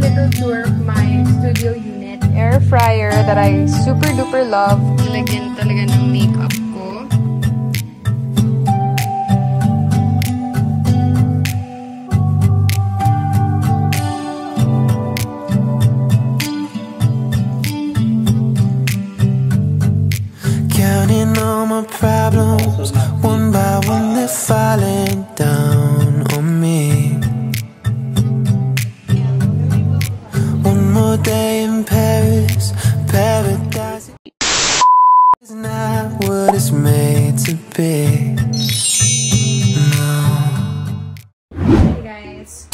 little tour of my studio unit. Air fryer that I super duper love. Lagyan talaga ng makeup ko. Counting all my problems, one by one they're falling down on me. One more day in Paris, paradise is not what it's made to be.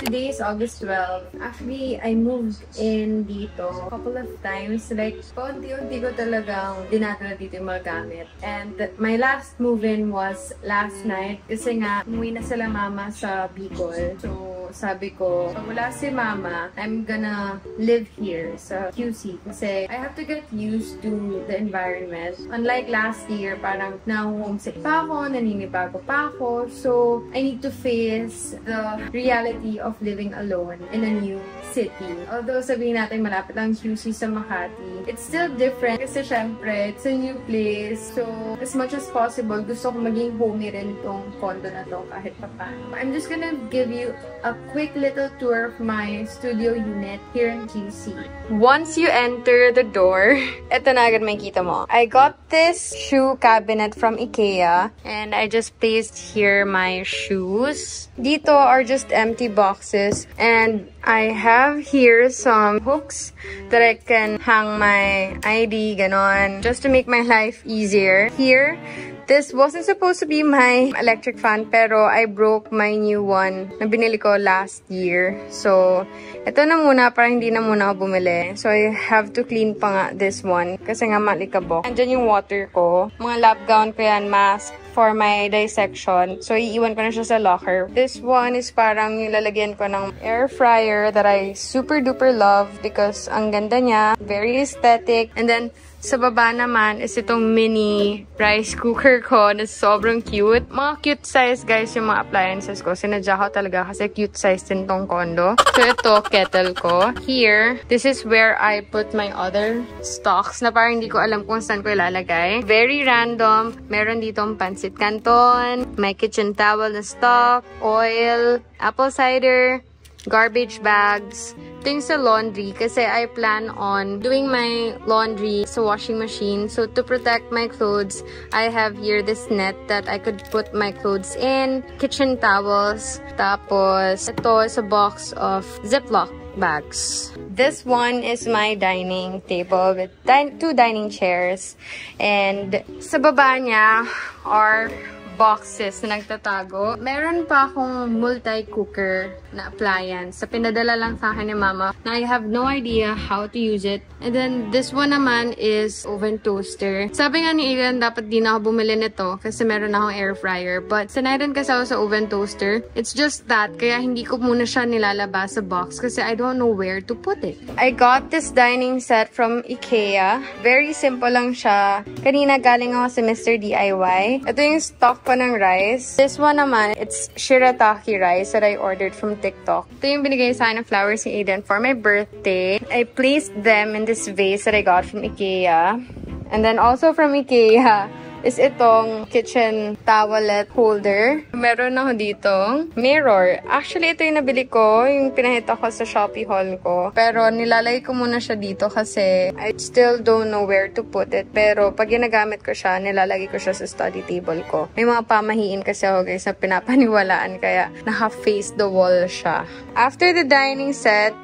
Today is August 12. Actually, I moved in dito a couple of times. Like, paunti-unti ko talagang dinadala dito yung mga gamit. And my last move-in was last night. Kasi nga, umuwi na sila mama sa Bicol. So, sabi ko, pag wala si mama, I'm gonna live here sa QC. Kasi I have to get used to the environment. Unlike last year, parang na-homesick pa ako, naninibago pa ako. So, I need to face the reality of living alone in a new city. Although sabihin natin malapit lang QC sa Makati, it's still different kasi syempre, it's a new place. So, as much as possible, gusto ko maging homey rin itong condo na to kahit papaano. I'm just gonna give you a quick little tour of my studio unit here in QC. Once you enter the door, eto na agad makikita mo. I got this shoe cabinet from IKEA and I just placed here my shoes. Dito are just empty boxes and I have here some hooks that I can hang my ID, ganon, just to make my life easier. Here, this wasn't supposed to be my electric fan, pero I broke my new one na binili ko last year. So, ito na muna, para hindi na muna ako bumili. So, I have to clean pa nga this one kasi nga malikabok. Andyan yung water ko. Mga lab gown ko yan, mask for my dissection. So, iiwan ko na siya sa locker. This one is parang yung lalagyan ko ng air fryer that I super duper love because ang ganda niya, very aesthetic. And then, sa baba naman is itong mini rice cooker ko na sobrang cute. Mga cute size guys yung mga appliances ko. Sinadya ko talaga kasi cute size din tong condo. So ito, kettle ko. Here, this is where I put my other stocks na parang hindi ko alam kung saan ko ilalagay. Very random. Meron ditong pancit canton, my kitchen towel na stock, oil, apple cider, garbage bags. Ito yung sa laundry kasi I plan on doing my laundry sa washing machine. So to protect my clothes, I have here this net that I could put my clothes in. Kitchen towels. Tapos ito is a box of Ziploc bags. This one is my dining table with two dining chairs. And sa baba niya are boxes na nagtatago. Meron pa akong multi-cooker na appliance. Sa pinadala lang sa akin ni mama na I have no idea how to use it. And then this one naman is oven toaster. Sabi nga ni Ilan, dapat di na ako bumili nito kasi meron akong air fryer. But sanayran kasi ako sa oven toaster. It's just that, kaya hindi ko muna siya nilalabas sa box kasi I don't know where to put it. I got this dining set from IKEA. Very simple lang siya. Kanina galing ako sa Mr. DIY. Ito yung stock ko ng rice. This one naman, it's shirataki rice that I ordered from TikTok. Ito yung binigay sa akin ng flowers ni Aiden for my birthday. I placed them in this vase that I got from IKEA. And then also from IKEA is itong kitchen towelet holder. Meron ako ditong mirror. Actually, ito yung nabili ko, yung pinahita ko sa Shopee haul ko. Pero nilalagay ko muna siya dito kasi I still don't know where to put it. Pero pag ginagamit ko siya, nilalagay ko siya sa study table ko. May mga pamahiin kasi ako guys na pinapaniwalaan kaya naka-face the wall siya. After the dining set,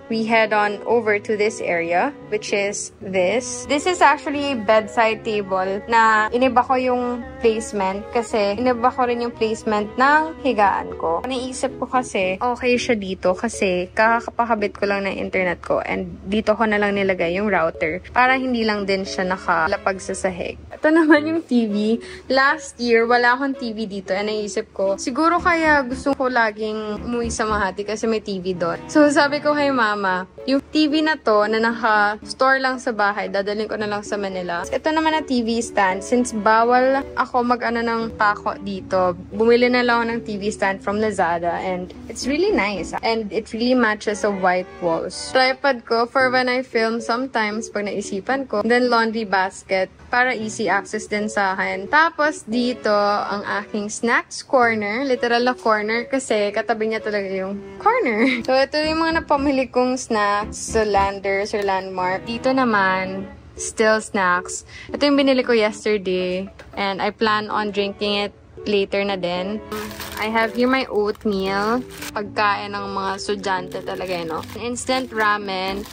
we head on over to this area, which is this. This is actually a bedside table na iniba ko yung placement kasi iniba ko rin yung placement ng higaan ko. Naisip ko kasi okay siya dito kasi kakapakabit ko lang ng internet ko and dito ko na lang nilagay yung router para hindi lang din siya nakalapag sa sahig. Ito naman yung TV. Last year, wala akong TV dito and naisip ko, siguro kaya gusto ko laging umuwi sa Makati kasi may TV doon. So sabi ko kay mama, yung TV na to na naka-store lang sa bahay, dadalhin ko na lang sa Manila. Ito naman na TV stand. Since bawal ako ako mag-ano ng pako dito. Bumili na lang ako ng TV stand from Lazada and it's really nice. And it really matches the white walls. Tripod ko for when I film sometimes pag naisipan ko. Then laundry basket para easy access din sa akin. Tapos dito ang aking snacks corner. Literal na corner kasi katabi niya talaga yung corner. So ito yung mga napamili kong snacks sa Landers or Landmark. Dito naman, still snacks. Ito yung binili ko yesterday and I plan on drinking it later na din. I have here my oatmeal. Pagkain ng mga estudyante talaga, no? Instant ramen.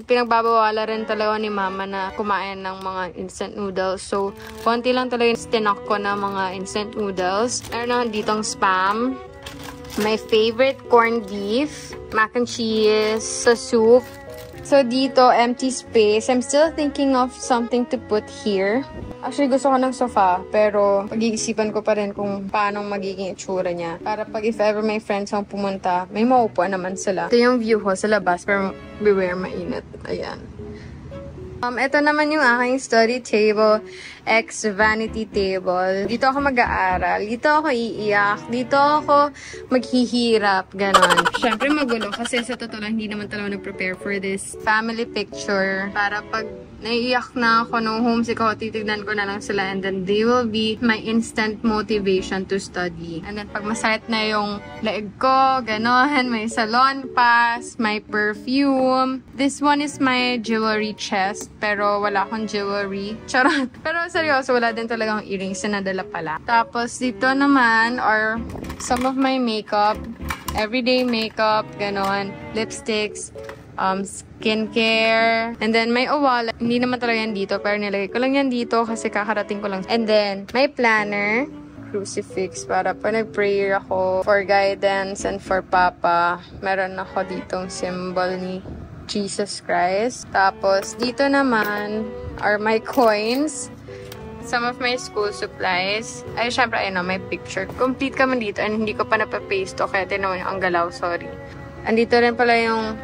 Pinagbabawala rin talaga ni mama na kumain ng mga instant noodles. So, konti lang talaga yung tinak ko na mga instant noodles. Meron naman ditong Spam. My favorite corned beef. Mac and cheese. Sa soup. So, dito, empty space. I'm still thinking of something to put here. Actually, gusto ko ng sofa, pero pag-iisipan ko pa rin kung paano magiging itsura niya. Para pag if ever may friends ang pumunta, may maupuan naman sila. Ito yung view ko sa labas, pero beware, mainit. Ayan. Ito naman yung aking study table, ex-vanity table. Dito ako mag-aaral. Dito ako iiyak. Dito ako maghihirap. Ganon. Siyempre magulo kasi sa totoo lang hindi naman talaga nag-prepare for this family picture. Para pag naiiyak na ako nung homesick ako, titignan ko na lang sila and then they will be my instant motivation to study. And then pag masakit na yung leeg ko, ganon, may salon pass, may perfume. This one is my jewelry chest. Pero wala akong jewelry. Charot. Pero seryoso, wala din talagang earrings na nadala pala. Tapos dito naman are some of my makeup. Everyday makeup, ganon. Lipsticks, skincare. And then may wallet. Hindi naman talaga yan dito. Pero nilagay ko lang yan dito kasi kakarating ko lang. And then, may planner. Crucifix para pa nag-prayer ako for guidance and for Papa. Meron ako ditong symbol ni Jesus Christ. Tapos, dito naman are my coins. Some of my school supplies. Ay, syempre, ayun, may picture. Complete ka man dito and hindi ko pa napapaste to. Kaya tinawan yung ang galaw, sorry. Andito rin pala yung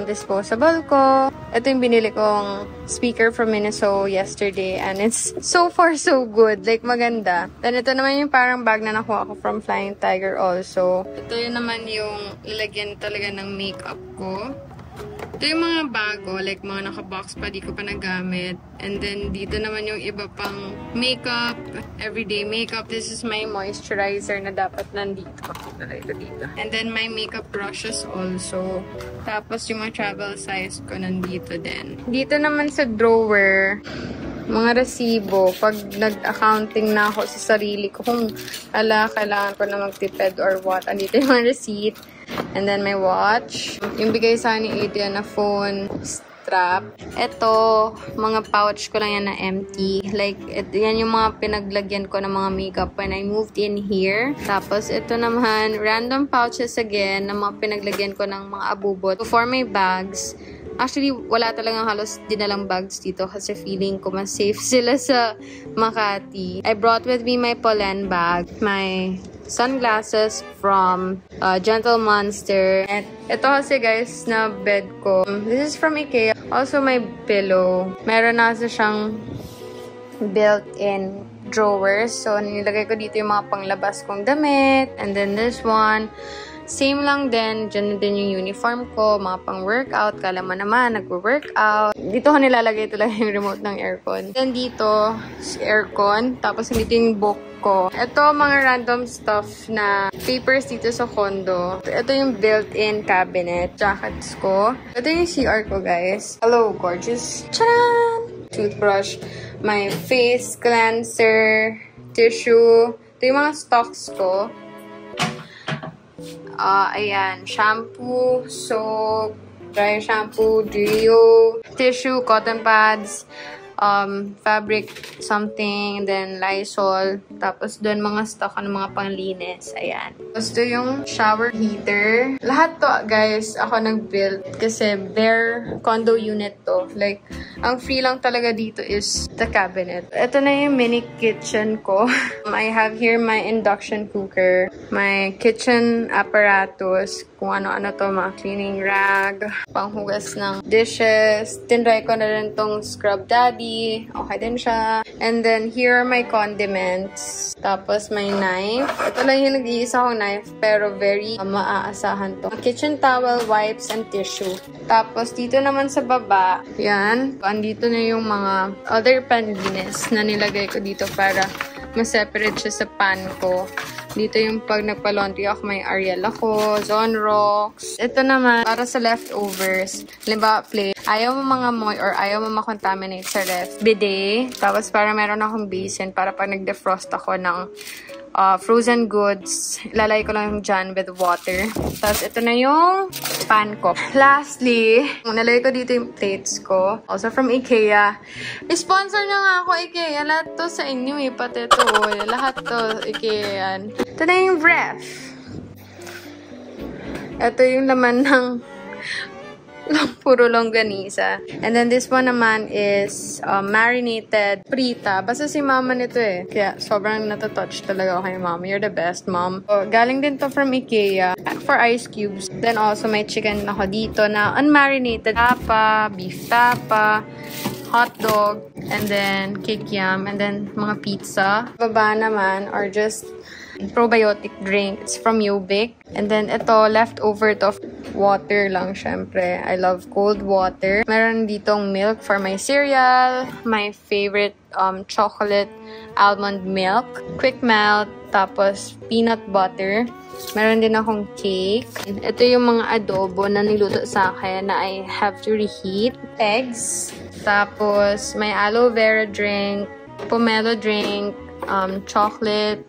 disposable ko. Ito yung binili kong speaker from Miniso yesterday and it's so far so good. Like, maganda. Then, ito naman yung parang bag na nakuha ko from Flying Tiger also. Ito yun naman yung lalagyan talaga ng makeup ko. Ito yung mga bago, like mga naka-box pa, di ko pa nagamit. And then, dito naman yung iba pang makeup, everyday makeup. This is my moisturizer na dapat nandito. Ito dito. And then, my makeup brushes also. Tapos, yung mga travel size ko nandito din. Dito naman sa drawer, mga resibo. Pag nag-accounting na ako sa sarili ko, kung kailangan ko na magtipid or what, andito yung mga receipt. And then, my watch. Yung bigay sa ni Adrian na phone strap. Ito, mga pouch ko lang yan na empty. Like, yan yung mga pinaglagyan ko ng mga makeup when I moved in here. Tapos, ito naman, random pouches again na mga pinaglagyan ko ng mga abubot. For my bags, actually, wala talagang halos dinalang bags dito kasi feeling ko mas safe sila sa Makati. I brought with me my pollen bag, my sunglasses from Gentle Monster. And ito kasi guys na bed ko. This is from IKEA. Also my pillow. Meron na kasi siyang built-in drawers. So nilagay ko dito yung mga panglabas kong damit. And then this one. Same lang din. Diyan din yung uniform ko. Mga pang-workout. Kala mo naman, nagpo-workout. Dito ko nilalagay talaga yung remote ng aircon. Then dito, aircon. Tapos dito yung book ko. Ito, mga random stuff na papers dito sa condo. Ito yung built-in cabinet. Jackets ko. Ito yung CR ko, guys. Hello, gorgeous. Charan! Toothbrush. My face cleanser. Tissue. Ito yung mga stocks ko. Ayan, shampoo, soap, dry shampoo, deo, tissue, cotton pads, fabric something, then Lysol. Tapos doon mga stock ng mga panglinis. Ayan. Tapos ito yung shower heater. Lahat to, guys, ako nag-build kasi bare condo unit to. Like, ang free lang talaga dito is the cabinet. Ito na yung mini kitchen ko. I have here my induction cooker, my kitchen apparatus, kung ano-ano to, mga cleaning rag, panghugas ng dishes. Tinry ko na rin tong Scrub Daddy. Okay din siya. And then, here are my condiments. Tapos, may knife. Ito lang yung nag-iisa kong knife, pero very maaasahan to. Kitchen towel, wipes, and tissue. Tapos, dito naman sa baba, yan. Andito na yung mga other panlinis na nilagay ko dito para ma-separate siya sa pan ko. Dito yung pag nagpa-laundry ako, may Ariel ako, Zonrox. Ito naman, para sa leftovers. Halimbawa, plate. Ayaw mo mga moy or ayaw mo makontaminate sa ref. Bidet. Tapos para meron akong basin para pag nag-defrost ako ng frozen goods, ilalagay ko lang dyan with water. Tapos, ito na yung pan ko. Lastly, nalagay ko dito yung plates ko. Also from IKEA. Sponsor nyo nga ako, IKEA. Lahat to sa inyo eh. Pati ito. Lahat to, IKEA yan. Ito na yung ref. Ito yung laman ng puro longganisa. And then this one naman is marinated prita. Basta si mama nito eh. Kaya sobrang natotouch talaga ako kay mama. You're the best, mom. So, galing din to from IKEA. For ice cubes. Then also may chicken ako dito na unmarinated. Tapa, beef tapa, hot dog, and then kikiam, and then mga pizza. Baba naman are just probiotic drink. It's from Yobik. And then ito, leftover to water lang, syempre. I love cold water. Meron ditong milk for my cereal. My favorite chocolate almond milk. Quick melt. Tapos peanut butter. Meron din akong cake. Ito yung mga adobo na niluto sa akin na I have to reheat. Eggs. Tapos may aloe vera drink. Pomelo drink. Chocolate,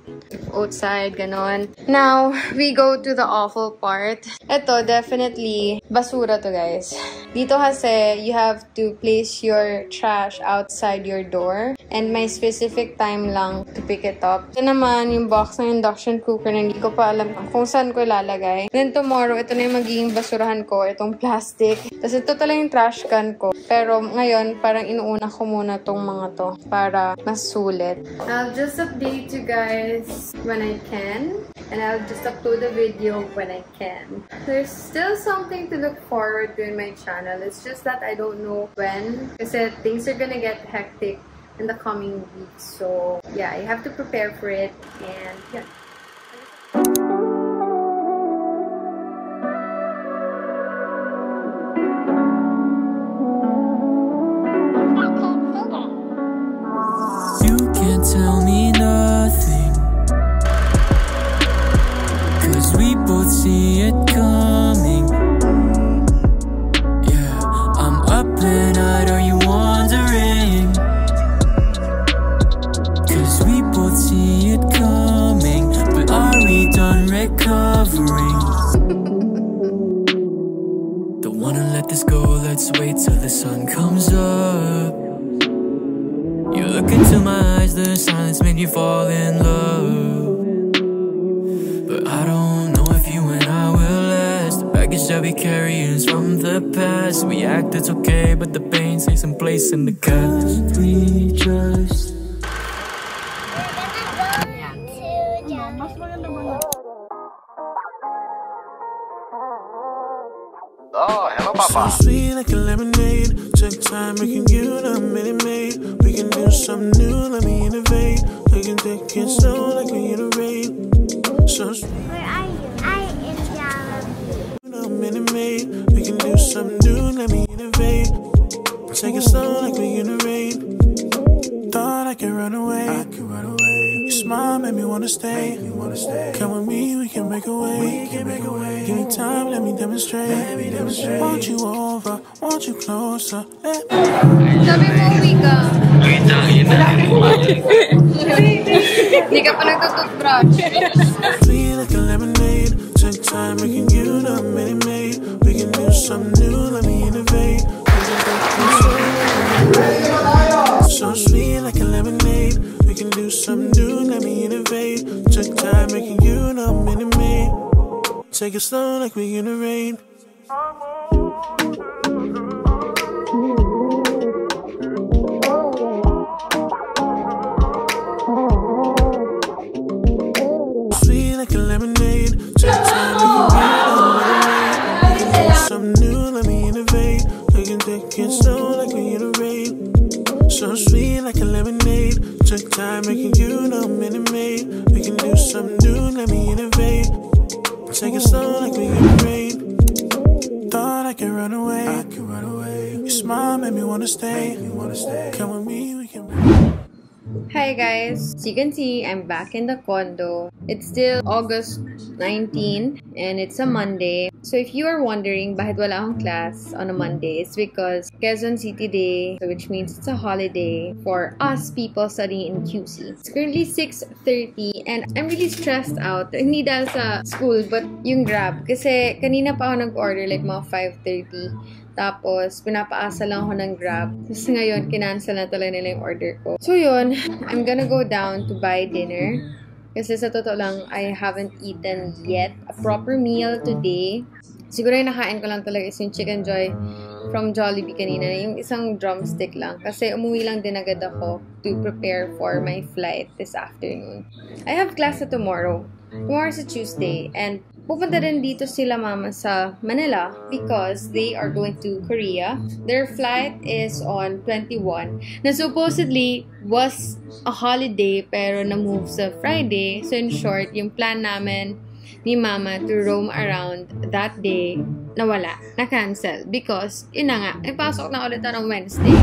outside, ganon. Now, we go to the awful part. Ito, definitely, basura to, guys. Dito kasi, you have to place your trash outside your door. And may specific time lang to pick it up. Ito naman, yung box ng induction cooker na hindi ko pa alam kung saan ko ilalagay. Then tomorrow, ito na yung magiging basurahan ko, itong plastic. Tapos ito talaga yung trash can ko. Pero ngayon, parang inuuna ko muna tong mga to para mas sulit. I'll just update you guys when I can. And I'll just upload a video when I can. There's still something to look forward to in my channel. It's just that I don't know when. Kasi things are gonna get hectic in the coming weeks. So yeah, I have to prepare for it. And yeah. Tell me nothing, 'cause we both see it coming. Yeah, I'm up at night, are you wondering? 'Cause we both see it coming, but are we done recovering? Don't wanna let this go, let's wait till the sun comes up. You look into my eyes, the silence made you fall in love. But I don't know if you and I will last. The baggage that we carry is from the past. We act it's okay, but the pain stays in place in the cast. We just Oh, hello, Papa. so sweet like a lemonade. Take time, we can give it a minute, mate. We can do something new, let me innovate. We can take it slow like we iterate. So sweet. Where are you? I am Jollibee. A minute, mate. We can do something new, let me innovate. Take it slow like we iterate. Thought I could run away. Your smile made me wanna stay. Come with me, we can make a way. Give me time, let me demonstrate. Want you over, want you closer. Sabi mo, uwi ka. Hindi ka pa nagtututbrush. Sweet like a lemonade. Take time, we can give it a minute, mate. We can do something new, let me innovate. So sweet like a lemonade. We can do something new, let me innovate. Took time, making you a minute, mate. Take it slow like we in the rain. Sweet like a lemonade. Take time, we can do something new, let me me innovate. Taking thick and slow like we in a rain. So sweet like a lemonade. Took time making you know Minute Maid. We can do something new, let me innovate. Take it slow like we in the rain. Thought I could run away. Your smile made me wanna stay. Come with me, we can. Hi guys! As you can see, I'm back in the condo. It's still August 19 and it's a Monday. So if you are wondering bakit wala akong class on a Monday, it's because Quezon City Day, which means it's a holiday for us people studying in QC. It's currently 6:30 and I'm really stressed out. Hindi dahil sa school but yung Grab. Kasi kanina pa ako nag-order like mga 5:30. Tapos, pinapaasa lang ako ng Grab. Tapos ngayon, kinancel na talaga nila yung order ko. So yun, I'm gonna go down to buy dinner. Kasi sa totoo lang, I haven't eaten yet a proper meal today. Siguro yung nakain ko lang talaga is yung Chicken Joy from Jollibee kanina. Yung isang drumstick lang. Kasi umuwi lang din agad ako to prepare for my flight this afternoon. I have class tomorrow. Tomorrow's a Tuesday. And pupunta din dito sila mama sa Manila because they are going to Korea. Their flight is on 21 na supposedly was a holiday pero na-move sa Friday. So in short, yung plan namin ni mama to roam around that day nawala, na-cancel because yun na nga, nagpasok na ulit ng Wednesday.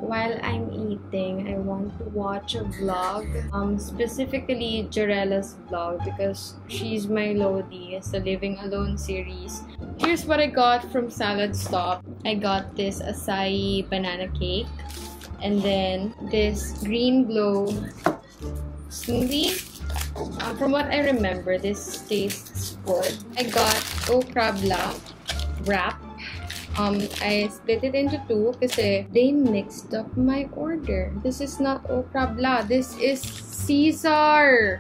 While I'm eating, I want to watch a vlog, specifically Jorella's vlog because she's my Lodi. It's the Living Alone series. Here's what I got from Salad Stop. I got this acai banana cake and then this Green Glow smoothie. From what I remember, this tastes good. I got okra wrap. I split it into two kasi they mixed up my order. This is not okra blah. This is Caesar.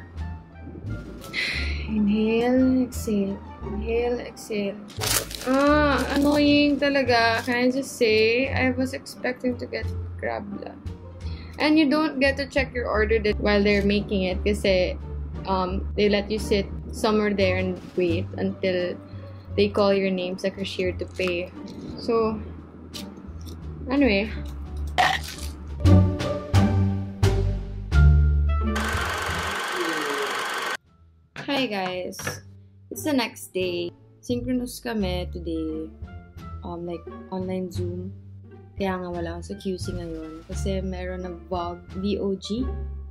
Inhale, exhale. Inhale, exhale. Annoying talaga. Can I just say, I was expecting to get crab blah. And you don't get to check your order while they're making it kasi they let you sit somewhere there and wait until they call your name sa cashier to pay. So, anyway. Hi guys! It's the next day. Synchronous kami today. Like online Zoom. Kaya nga wala ako sa QC ngayon. Kasi meron na VOG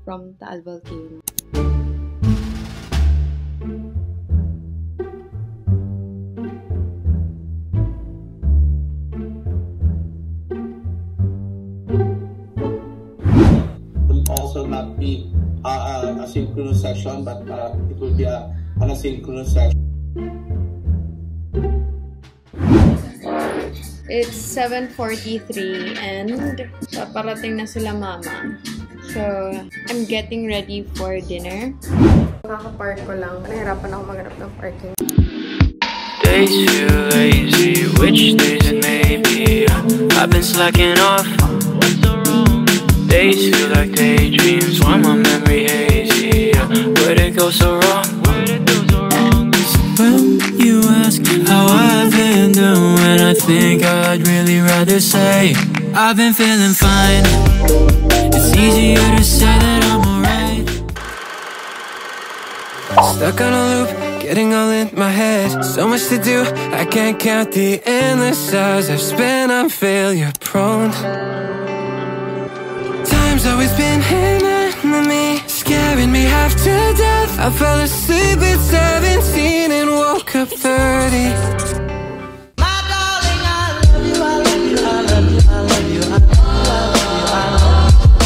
from Taal Volcano. Not be a synchronous session, but it will be an asynchronous session. It's 7:43 and paparating na sila mama. So, I'm getting ready for dinner. Kaka-park ko lang. Nahirapan ako maghanap ng parking. Days feel lazy, which days it may be. I've been slacking off. Days feel like daydreams, why my memory hazy? Where'd it go so wrong? When you ask how I've been doing, I think I'd really rather say I've been feeling fine. It's easier to say that I'm alright. Stuck on a loop, getting all in my head. So much to do, I can't count the endless hours I've spent. I'm failure prone. Time's always been an enemy, scaring me half to death. I fell asleep at 17 and woke up 30.